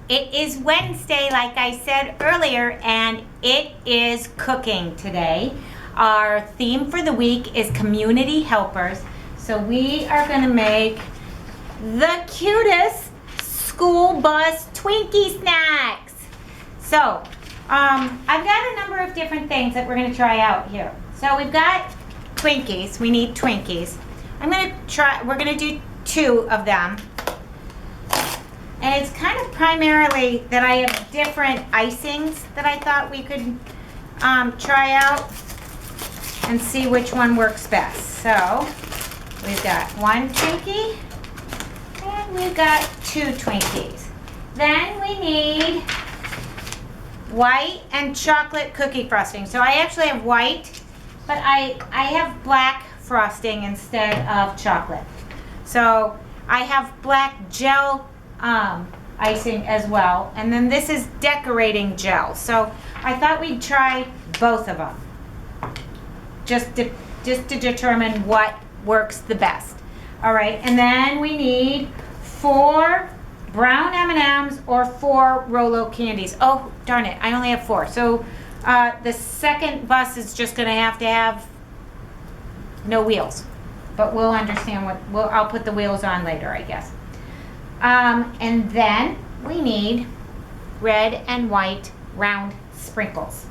it is Wednesday, like I said earlier, and it is cooking today. Our theme for the week is community helpers. So we are going to make the cutest school bus Twinkie snacks. So I've got a number of different things that we're going to try out here. So we've got Twinkies. We need Twinkies. We're going to do 2 of them. And it's kind of primarily that I have different icings that I thought we could try out and see which one works best. So we've got 1 Twinkie and we've got 2 Twinkies. Then we need white and chocolate cookie frosting. So I actually have white, but I have black frosting instead of chocolate. So I have black gel icing as well, and then this is decorating gel. So I thought we'd try both of them just to determine what works the best. All right, and then we need 4 brown M&Ms or 4 Rolo candies. Oh darn it, I only have 4. So the second bus is just going to have no wheels, but we'll understand I'll put the wheels on later, I guess. And then we need red and white round sprinkles.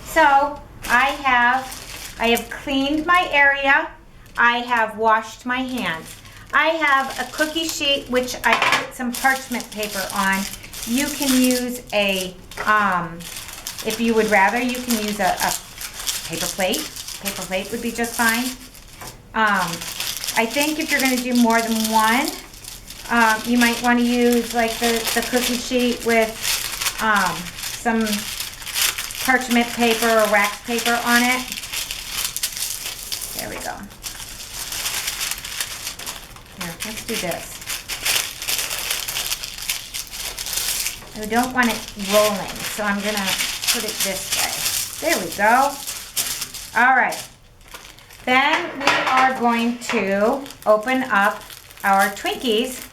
So I have cleaned my area. I have washed my hands. I have a cookie sheet which I put some parchment paper on. You can use a, if you would rather, you can use a paper plate. Paper plate would be just fine. I think if you're going to do more than one, you might want to use like the cookie sheet with some parchment paper or wax paper on it. There we go. Here, let's do this. I don't want it rolling, so I'm going to put it this way. There we go. All right. Then we are going to open up our Twinkies.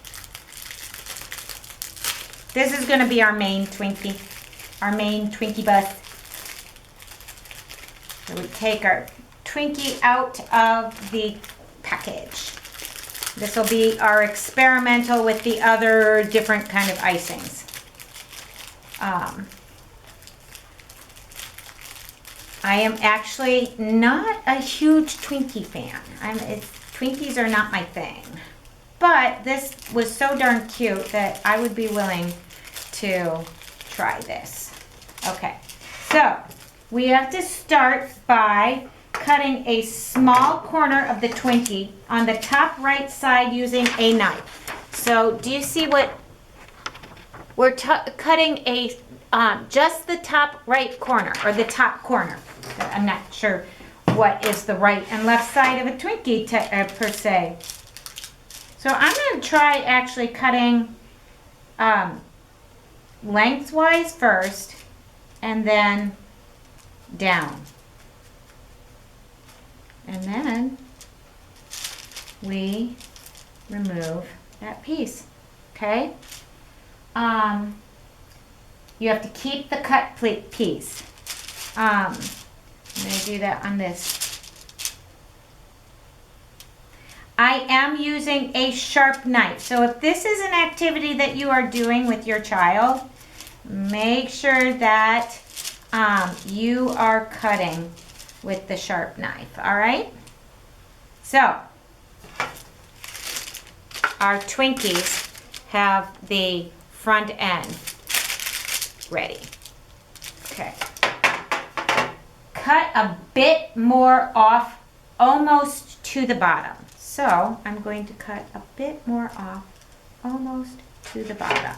This is going to be our main Twinkie bus. So we take our Twinkie out of the package. This will be our experimental with the other different kind of icings. I am actually not a huge Twinkie fan. Twinkies are not my thing. But this was so darn cute that I would be willing to try this. Okay, so we have to start by cutting a small corner of the Twinkie on the top right side using a knife. So do you see what we're cutting? Just the top right corner, or the top corner. I'm not sure what is the right and left side of a Twinkie per se. So I'm going to try actually cutting lengthwise first and then down. And then we remove that piece. Okay? You have to keep the cut piece. I'm going to do that on this. I am using a sharp knife. So if this is an activity that you are doing with your child, make sure that you are cutting with the sharp knife. All right? So our Twinkies have the front end ready. Okay. Cut a bit more off, almost to the bottom. So I'm going to cut a bit more off, almost to the bottom.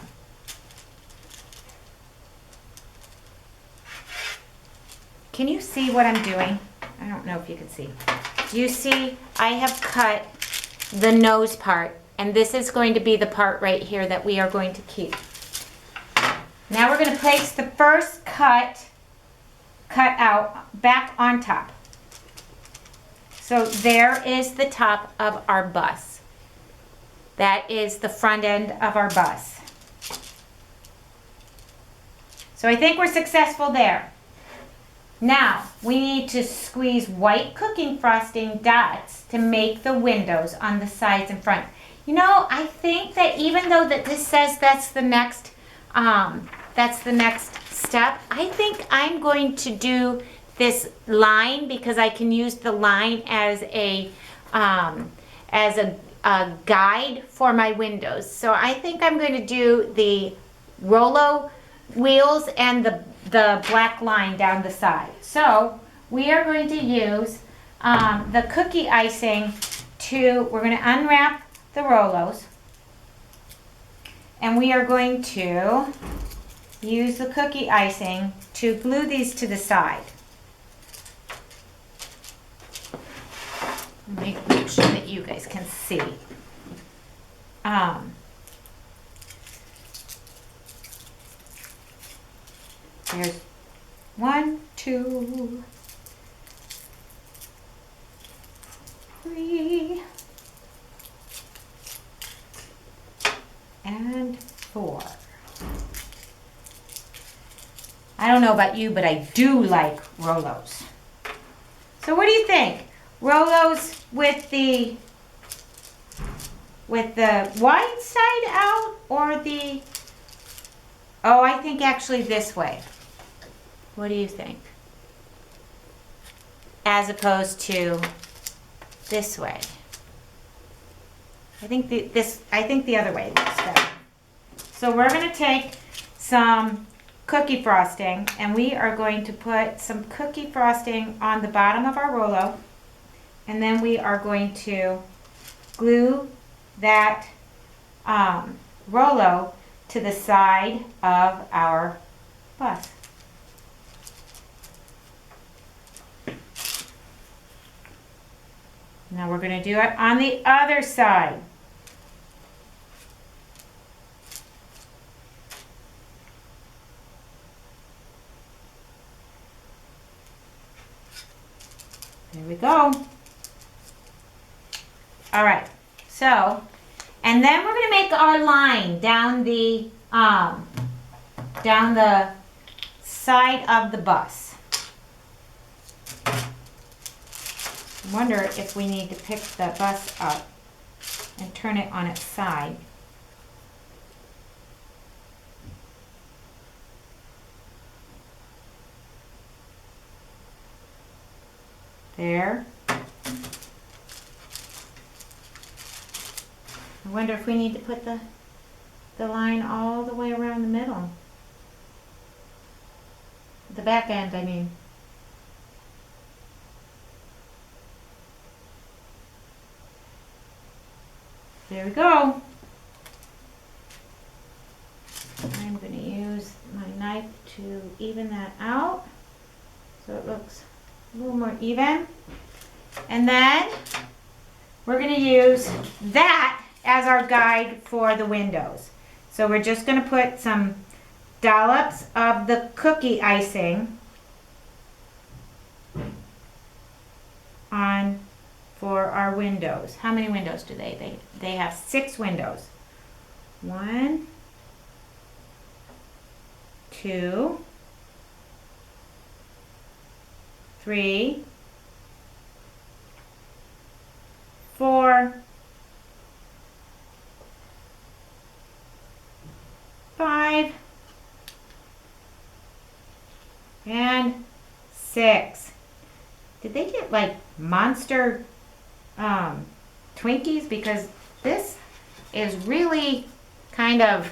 Can you see what I'm doing? I don't know if you can see. Do you see? I have cut the nose part, and this is going to be the part right here that we are going to keep. Now we're going to place the first cut out back on top. So there is the top of our bus. That is the front end of our bus. So I think we're successful there. Now, we need to squeeze white cooking frosting dots to make the windows on the sides and front. You know, I think that even though that this says that's the next step, I think I'm going to do this line because I can use the line as a guide for my windows. So I think I'm going to do the Rolo wheels and the black line down the side. So we are going to use the cookie icing we're going to unwrap the Rolos, and we are going to use the cookie icing to glue these to the side. Make sure that you guys can see. There's 1, 2, 3, and 4. I don't know about you, but I do like Rolos. So what do you think? Rolos with the wide side out or the... Oh, I think actually this way. What do you think? As opposed to this way. I think the other way looks better. So we're going to take some cookie frosting and we are going to put some cookie frosting on the bottom of our Rolo, and then we are going to glue that Rolo to the side of our bus. Now we're going to do it on the other side. There we go. All right, so, and then we're going to make our line down the side of the bus. I wonder if we need to pick the bus up and turn it on its side. There. I wonder if we need to put the line all the way around the middle. The back end, I mean. There we go. I'm going to use my knife to even that out so it looks a little more even. And then we're going to use that as our guide for the windows. So we're just going to put some dollops of the cookie icing on for our windows. How many windows do they have 6 windows. 1, 2, 3, 4, 5, and 6. Did they get like monster Twinkies? Because this is really kind of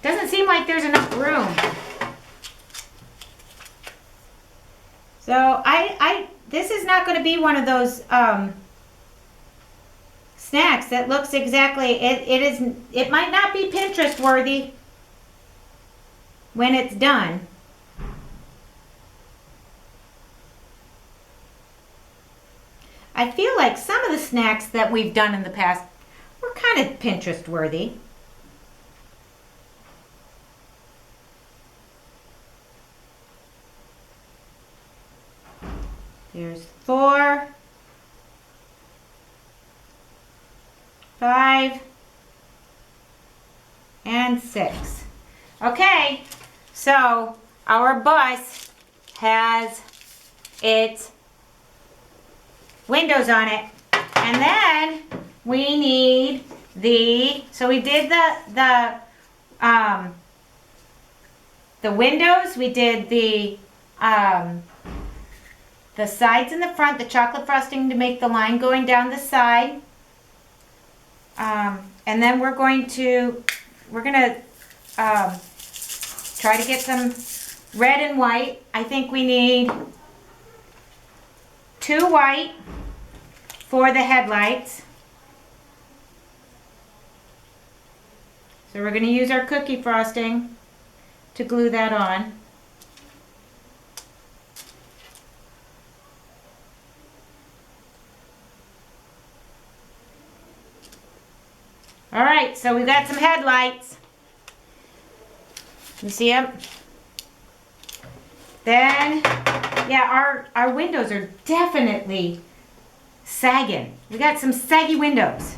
doesn't seem like there's enough room. So this is not going to be one of those snacks that looks exactly, it might not be Pinterest worthy when it's done. I feel like some of the snacks that we've done in the past were kind of Pinterest worthy. There's 4, 5, and 6. Okay, so our bus has its windows on it. And then we need so we did the windows, we did the sides in the front, the chocolate frosting to make the line going down the side. And then we're gonna try to get some red and white. I think we need 2 white for the headlights. So we're going to use our cookie frosting to glue that on. All right, so we've got some headlights. You see them? Then, yeah, our windows are definitely sagging. We got some saggy windows.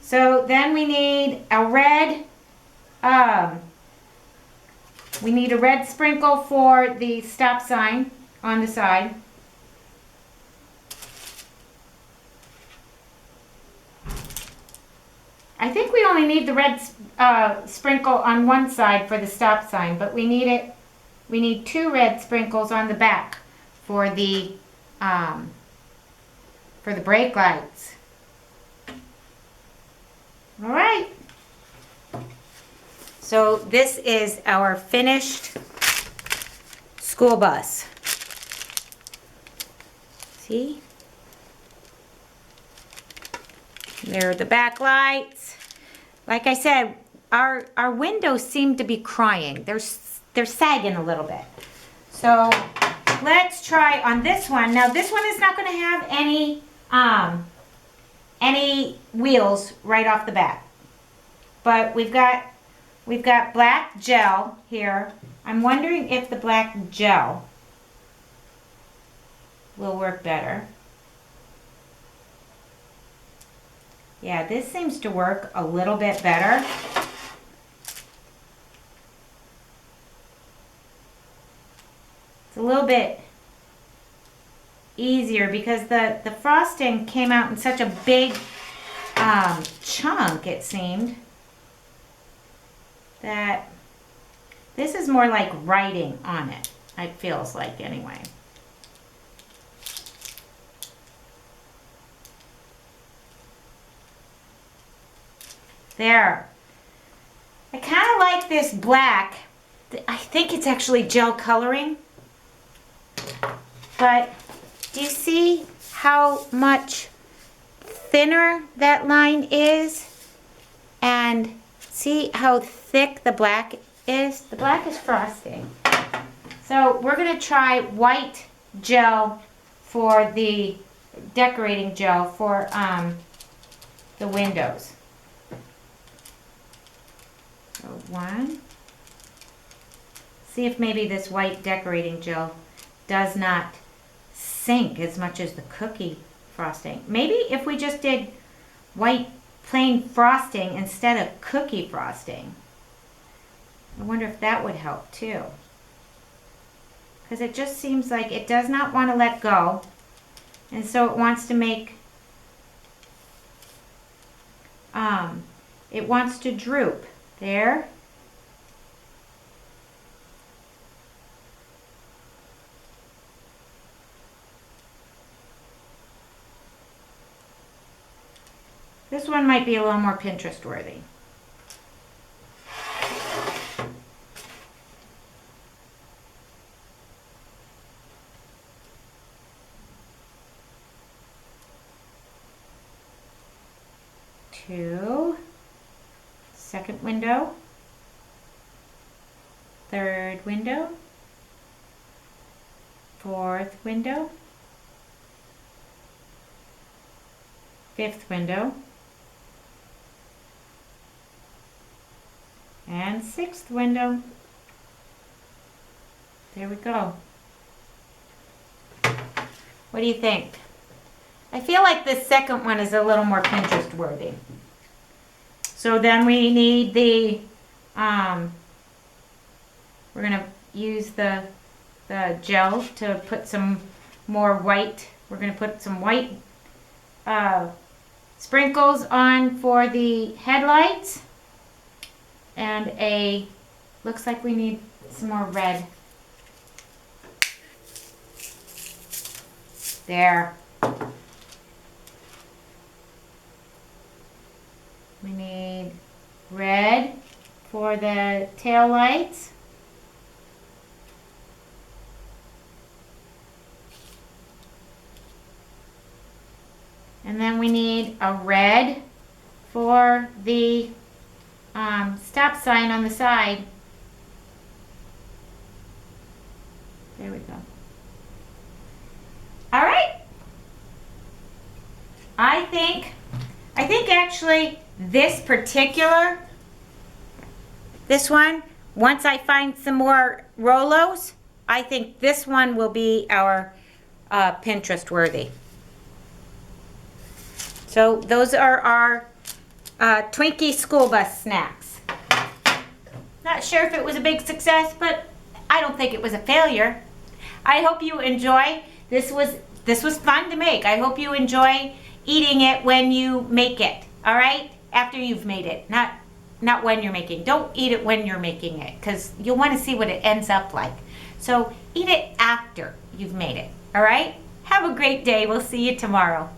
So then we need a red, sprinkle for the stop sign on the side. I think we only need the red sprinkle on one side for the stop sign, but we need 2 red sprinkles on the back for the brake lights. All right. So this is our finished school bus. See? There are the back lights. Like I said, our windows seem to be crying. They're sagging a little bit. So let's try on this one. Now this one is not going to have any wheels right off the bat. But we've got black gel here. I'm wondering if the black gel will work better. Yeah, this seems to work a little bit better. It's a little bit easier because the frosting came out in such a big chunk, it seemed, that this is more like writing on it, it feels like anyway. There. I kind of like this black. I think it's actually gel coloring. But do you see how much thinner that line is? And see how thick the black is? The black is frosting. So we're going to try white gel for the decorating gel for the windows. So 1. See if maybe this white decorating gel does not sink as much as the cookie frosting. Maybe if we just did white plain frosting instead of cookie frosting. I wonder if that would help too. Because it just seems like it does not want to let go. And so it wants to make, it wants to droop. There. This one might be a little more Pinterest worthy. Two. Second window. Third window. Fourth window. Fifth window. And sixth window. There we go. What do you think? I feel like this second one is a little more Pinterest worthy. So then we need we're gonna use the gel to put some more white. We're gonna put some white sprinkles on for the headlights, and looks like we need some more red. There. We need red for the tail lights. And then we need a red for the stop sign on the side. There we go. All right. I think actually this one, once I find some more Rolos, I think this one will be our Pinterest worthy. So those are our Twinkie school bus snacks. Not sure if it was a big success, but I don't think it was a failure. I hope you enjoy. This was fun to make. I hope you enjoy eating it when you make it. All right? After you've made it, not when you're making. Don't eat it when you're making it, because you'll want to see what it ends up like. So eat it after you've made it. All right? Have a great day. We'll see you tomorrow.